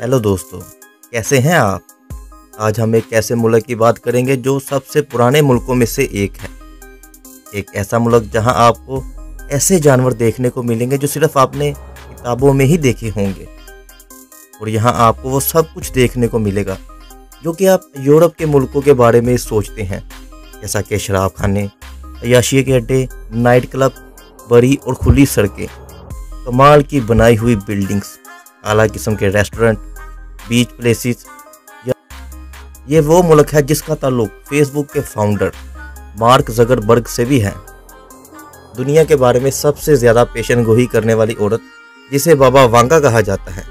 Hello दोस्तों, कैसे हैं आप। आज हम एक ऐसे मुल्क की बात करेंगे जो सबसे पुराने मुल्कों में से एक है। एक ऐसा मुल्क जहां आपको ऐसे जानवर देखने को मिलेंगे जो सिर्फ आपने किताबों में ही देखे होंगे, और यहां आपको वो सब कुछ देखने को मिलेगा जो कि आप यूरोप के मुल्कों के बारे में सोचते हैं, जैसा कि शराब खाने, अय्याशी के अड्डे, नाइट क्लब, बड़ी और खुली सड़कें, कमाल की बनाई हुई बिल्डिंग्स, आला किस्म के रेस्टोरेंट, बीच प्लेसेस। ये वो मुल्क है जिसका ताल्लुक फेसबुक के फाउंडर मार्क ज़करबर्ग से भी है। दुनिया के बारे में सबसे ज़्यादा पेशन गोई करने वाली औरत, जिसे बाबा वांगा कहा जाता है,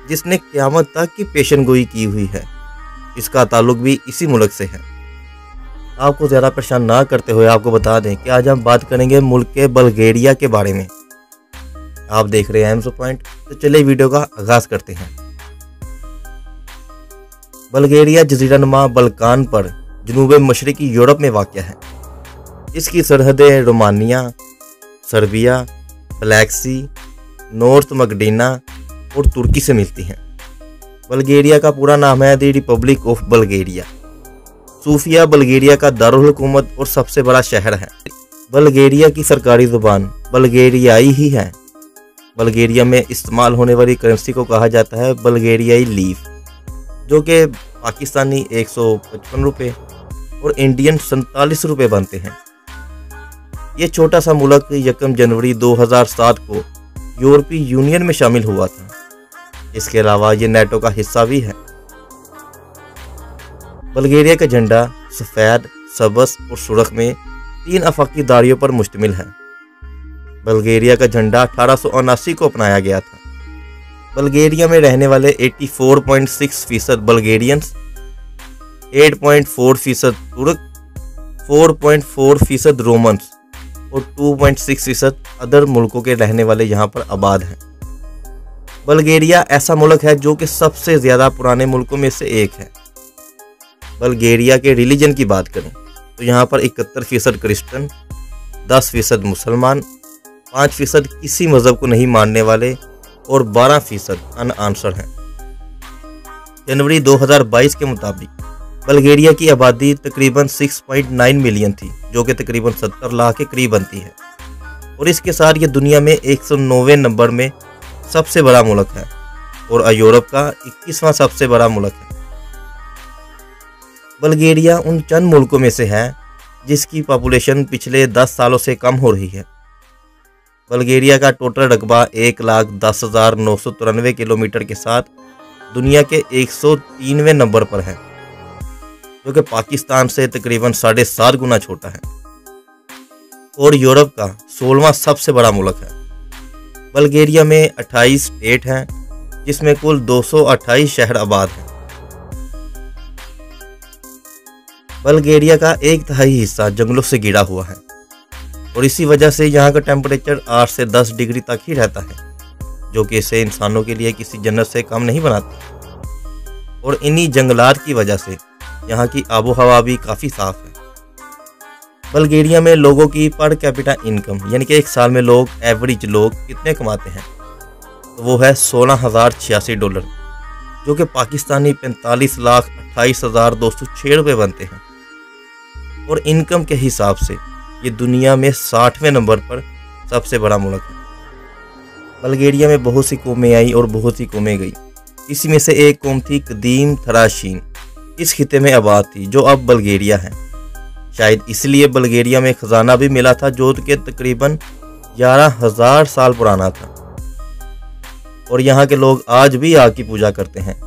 जिसने क़यामत तक की पेशन गोई की हुई है, इसका ताल्लुक भी इसी मुल्क से है। आपको ज़्यादा परेशान ना करते हुए आपको बता दें कि आज हम बात करेंगे मुल्क के बल्गेरिया के बारे में। आप देख रहे हैं एम्सो पॉइंट, तो चलिए वीडियो का आगाज करते हैं। बल्गेरिया जज़ीरानुमा बल्कान पर जनूब मशरक़ी यूरोप में वाक़या है। इसकी सरहदें रोमानिया, सर्बिया, ब्लैक सी, नॉर्थ मकडेना और तुर्की से मिलती हैं। बल्गेरिया का पूरा नाम है द रिपब्लिक ऑफ बल्गेरिया। सूफिया बल्गेरिया का दारुल हुकूमत और सबसे बड़ा शहर है। बल्गेरिया की सरकारी ज़ुबान बल्गेरियाई ही है। बल्गेरिया में इस्तेमाल होने वाली करेंसी को कहा जाता है बल्गेरियाई लीफ, जो कि पाकिस्तानी 155 रुपये और इंडियन 47 रुपये बनते हैं। ये छोटा सा मुल्क 1 जनवरी 2007 को यूरोपीय यूनियन में शामिल हुआ था। इसके अलावा ये नेटो का हिस्सा भी है। बल्गेरिया का झंडा सफ़ेद, सब्ज़ और सुर्ख में 3 आफाकी दारियों पर मुश्तमिल है। बल्गेरिया का झंडा 1879 को अपनाया गया था। बल्गेरिया में रहने वाले 84.6% बल्गेरियंस, 8.4% तुर्क, 4.4% रोमन्स और 2.6% अदर मुल्कों के रहने वाले यहाँ पर आबाद हैं। बल्गेरिया ऐसा मुल्क है जो कि सबसे ज़्यादा पुराने मुल्कों में से एक है। बल्गेरिया के रिलीजन की बात करें तो यहाँ पर 71% क्रिश्चियन, 10% मुसलमान, 5% किसी मज़हब को नहीं मानने वाले और 12% अनआंसर हैं। जनवरी 2022 के मुताबिक बल्गेरिया की आबादी तकरीबन 6.9 मिलियन थी, जो कि तकरीबन 70 लाख के करीब बनती है, और इसके साथ ये दुनिया में 109वें नंबर में सबसे बड़ा मुल्क है और यूरोप का 21वां सबसे बड़ा मुल्क है। बल्गेरिया उन चंद मुल्कों में से है जिसकी पॉपुलेशन पिछले 10 सालों से कम हो रही है। बल्गेरिया का टोटल रकबा 1,10,993 किलोमीटर के साथ दुनिया के 103वें नंबर पर है, जो कि पाकिस्तान से तकरीबन 7.5 गुना छोटा है और यूरोप का 16वां सबसे बड़ा मुल्क है। बल्गेरिया में 28 स्टेट हैं, जिसमें कुल 228 शहर आबाद हैं। बल्गेरिया का 1/3 हिस्सा जंगलों से घिरा हुआ है और इसी वजह से यहाँ का टेम्परेचर 8 से 10 डिग्री तक ही रहता है, जो कि इसे इंसानों के लिए किसी जन्नत से कम नहीं बनाता। और इन्हीं जंगलात की वजह से यहाँ की आबो हवा भी काफ़ी साफ है। बल्गेरिया में लोगों की पर कैपिटा इनकम, यानी कि एक साल में लोग एवरेज लोग कितने कमाते हैं, तो वो है $16,086, जो कि पाकिस्तानी 45,28,206 रुपये बनते हैं। और इनकम के हिसाब से ये दुनिया में 60वें नंबर पर सबसे बड़ा मुल्क है। बल्गेरिया में बहुत सी कौमें आई और बहुत सी कौमें गई। इसी में से एक कौम थी कदीम थराशीन, इस खिते में आबाद थी, जो अब बल्गेरिया है। शायद इसलिए बल्गेरिया में खजाना भी मिला था, जो कि तकरीबन 11,000 साल पुराना था। और यहाँ के लोग आज भी आग की पूजा करते हैं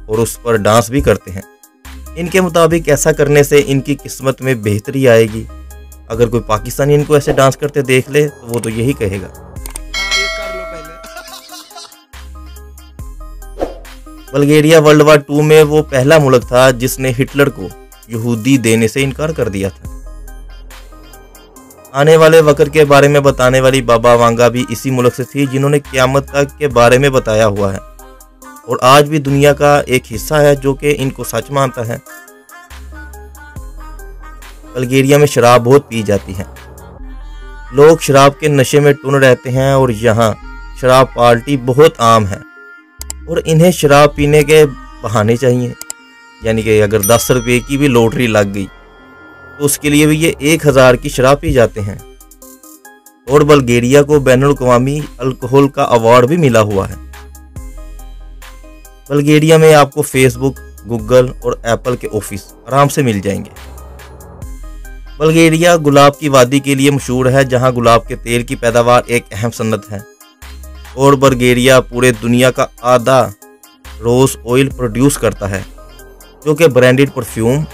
और उस पर डांस भी करते हैं। इनके मुताबिक ऐसा करने से इनकी किस्मत में बेहतरी आएगी। अगर कोई पाकिस्तानी इनको ऐसे डांस करते देख ले तो वो तो यही कहेगा। ये कर लो पहले। बल्गेरिया वर्ल्ड वार 2 में वो पहला मुल्क था जिसने हिटलर को यहूदी देने से इनकार कर दिया था। आने वाले वक्त के बारे में बताने वाली बाबा वांगा भी इसी मुल्क से थी, जिन्होंने क़यामत तक के बारे में बताया हुआ है और आज भी दुनिया का एक हिस्सा है जो कि इनको सच मानता है। बल्गेरिया में शराब बहुत पी जाती है। लोग शराब के नशे में टुन रहते हैं और यहाँ शराब पार्टी बहुत आम है। और इन्हें शराब पीने के बहाने चाहिए। यानी कि अगर 10 रुपये की भी लॉटरी लग गई तो उसके लिए भी ये 1000 की शराब पी जाते हैं। और बल्गेरिया को बैनुल-अक़वामी अल्कोहल का अवार्ड भी मिला हुआ है। बल्गेरिया में आपको फेसबुक, गूगल और एप्पल के ऑफिस आराम से मिल जाएंगे। बल्गेरिया गुलाब की वादी के लिए मशहूर है, जहां गुलाब के तेल की पैदावार एक अहम सनत है। और बल्गेरिया पूरे दुनिया का आधा रोज ऑयल प्रोड्यूस करता है, जो कि ब्रांडेड परफ्यूम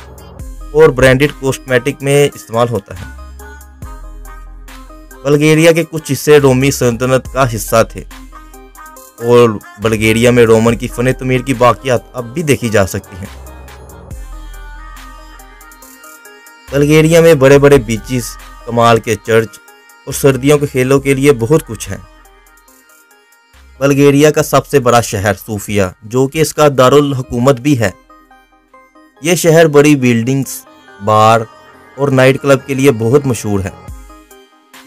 और ब्रांडेड कॉस्मेटिक में इस्तेमाल होता है। बल्गेरिया के कुछ हिस्से रोमी सल्तनत का हिस्सा थे और बल्गेरिया में रोमन की फन तमीर की बाकियात अब भी देखी जा सकती हैं। बल्गेरिया में बड़े बड़े बीचेस, कमाल के चर्च और सर्दियों के खेलों के लिए बहुत कुछ है। बल्गेरिया का सबसे बड़ा शहर सोफिया, जो कि इसका दारुल हुकूमत भी है। यह शहर बड़ी बिल्डिंग्स, बार और नाइट क्लब के लिए बहुत मशहूर है,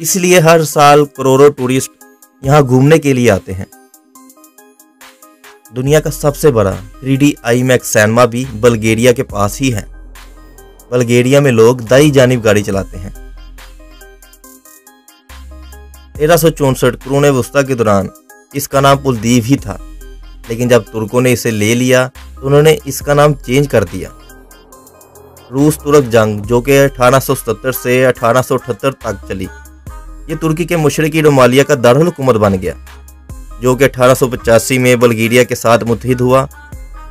इसलिए हर साल करोड़ों टूरिस्ट यहाँ घूमने के लिए आते हैं। दुनिया का सबसे बड़ा 3D IMAX सिनेमा भी बल्गेरिया के पास ही है। बल्गेरिया में लोग दाई जानिब गाड़ी चलाते हैं। 1364 कुरून वस्ता के दौरान इसका नाम पुलदीव ही था, लेकिन जब तुर्कों ने इसे ले लिया तो उन्होंने इसका नाम चेंज कर दिया। रूस तुर्क जंग, जो कि 1877 से 1878 तक चली, ये तुर्की के मशरकी रोमालिया का दारुल हुकूमत बन गया, जो कि 1885 में बल्गेरिया के साथ मुत्तहिद हुआ।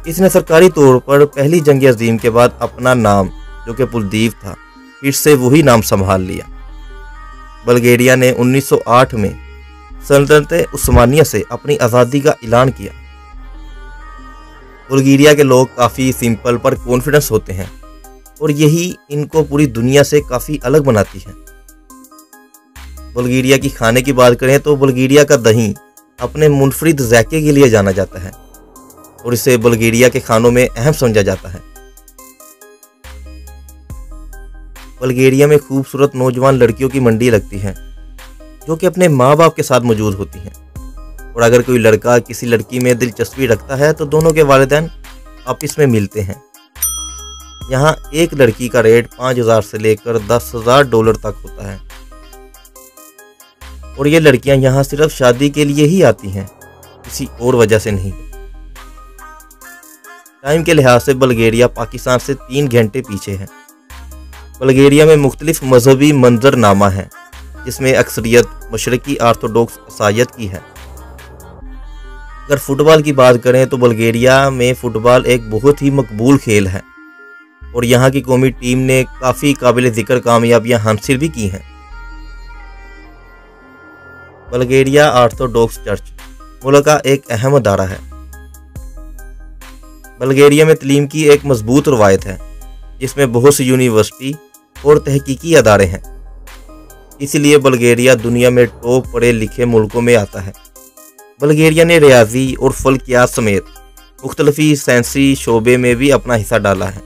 इसने सरकारी तौर पर पहली जंग अजीम के बाद अपना नाम, जो कि पुलदीव था, फिर से वही नाम संभाल लिया। बल्गेरिया ने 1908 में सल्तनत उस्मानिया से अपनी आज़ादी का ऐलान किया। बल्गेरिया के लोग काफ़ी सिंपल पर कॉन्फिडेंस होते हैं और यही इनको पूरी दुनिया से काफ़ी अलग बनाती है। बल्गेरिया की खाने की बात करें तो बल्गेरिया का दही अपने मुनफरिद जायके के लिए जाना जाता है और इसे बल्गेरिया के खानों में अहम समझा जाता है। बल्गेरिया में खूबसूरत नौजवान लड़कियों की मंडी लगती है, जो कि अपने माँ बाप के साथ मौजूद होती हैं। और अगर कोई लड़का किसी लड़की में दिलचस्पी रखता है तो दोनों के वालिदैन आपस में मिलते हैं। यहाँ एक लड़की का रेट 5000 से लेकर $10,000 तक होता है और ये लड़कियां यहाँ सिर्फ शादी के लिए ही आती हैं, किसी और वजह से नहीं। टाइम के लिहाज से बल्गेरिया पाकिस्तान से 3 घंटे पीछे है। बल्गेरिया में मुख्तलिफ मजहबी मंजरनामा है, जिसमें अक्सरियत मशरकी आर्थोडॉक्स ईसाईयत की है। अगर फुटबॉल की बात करें तो बल्गेरिया में फुटबॉल एक बहुत ही मकबूल खेल है और यहाँ की कौमी टीम ने काफ़ी काबिल जिक्र कामयाबियां हासिल भी की हैं। बल्गेरिया ऑर्थोडॉक्स चर्च मुल्क का एक अहम अदारा है। बल्गेरिया में तालीम की एक मजबूत रवायत है, जिसमें बहुत सी यूनिवर्सिटी और तहकीकी अदारे हैं। इसलिए बल्गेरिया दुनिया में टॉप पढ़े लिखे मुल्कों में आता है। बल्गेरिया ने रियाजी और फल्कियात समेत मुख्तलिफी साइंसी शोबे में भी अपना हिस्सा डाला है।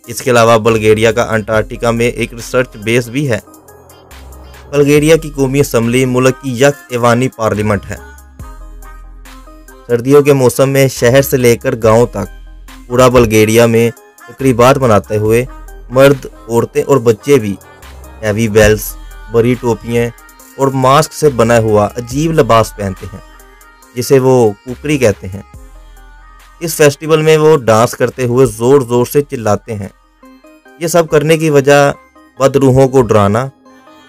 इसके अलावा बल्गेरिया का अंटार्कटिका में एक रिसर्च बेस भी है। बल्गेरिया की कौमी असम्बली मुल्क की यक ऐवानी पार्लियामेंट है। सर्दियों के मौसम में शहर से लेकर गांव तक पूरा बल्गेरिया में तकरीबात मनाते हुए मर्द, औरतें और बच्चे भी हैवी बेल्स, बड़ी टोपियाँ और मास्क से बना हुआ अजीब लिबास पहनते हैं, जिसे वो कुकरी कहते हैं। इस फेस्टिवल में वो डांस करते हुए ज़ोर ज़ोर से चिल्लाते हैं। ये सब करने की वजह बदरूहों को डराना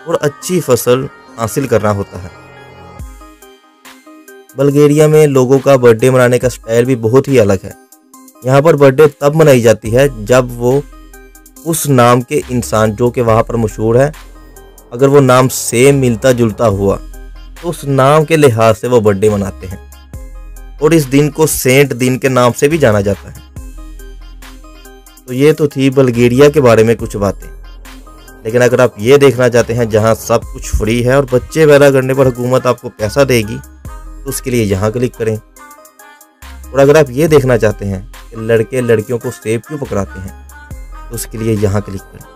और अच्छी फसल हासिल करना होता है। बल्गेरिया में लोगों का बर्थडे मनाने का स्टाइल भी बहुत ही अलग है। यहाँ पर बर्थडे तब मनाई जाती है जब वो उस नाम के इंसान, जो कि वहाँ पर मशहूर है, अगर वो नाम सेम मिलता जुलता हुआ तो उस नाम के लिहाज से वो बर्थडे मनाते हैं और इस दिन को सेंट दिन के नाम से भी जाना जाता है। तो ये तो थी बल्गेरिया के बारे में कुछ बातें, लेकिन अगर आप ये देखना चाहते हैं जहां सब कुछ फ्री है और बच्चे पैदा करने पर हुकूमत आपको पैसा देगी, तो उसके लिए यहाँ क्लिक करें। और अगर आप ये देखना चाहते हैं कि लड़के लड़कियों को सेब क्यों पकड़ाते हैं, तो उसके लिए यहाँ क्लिक करें।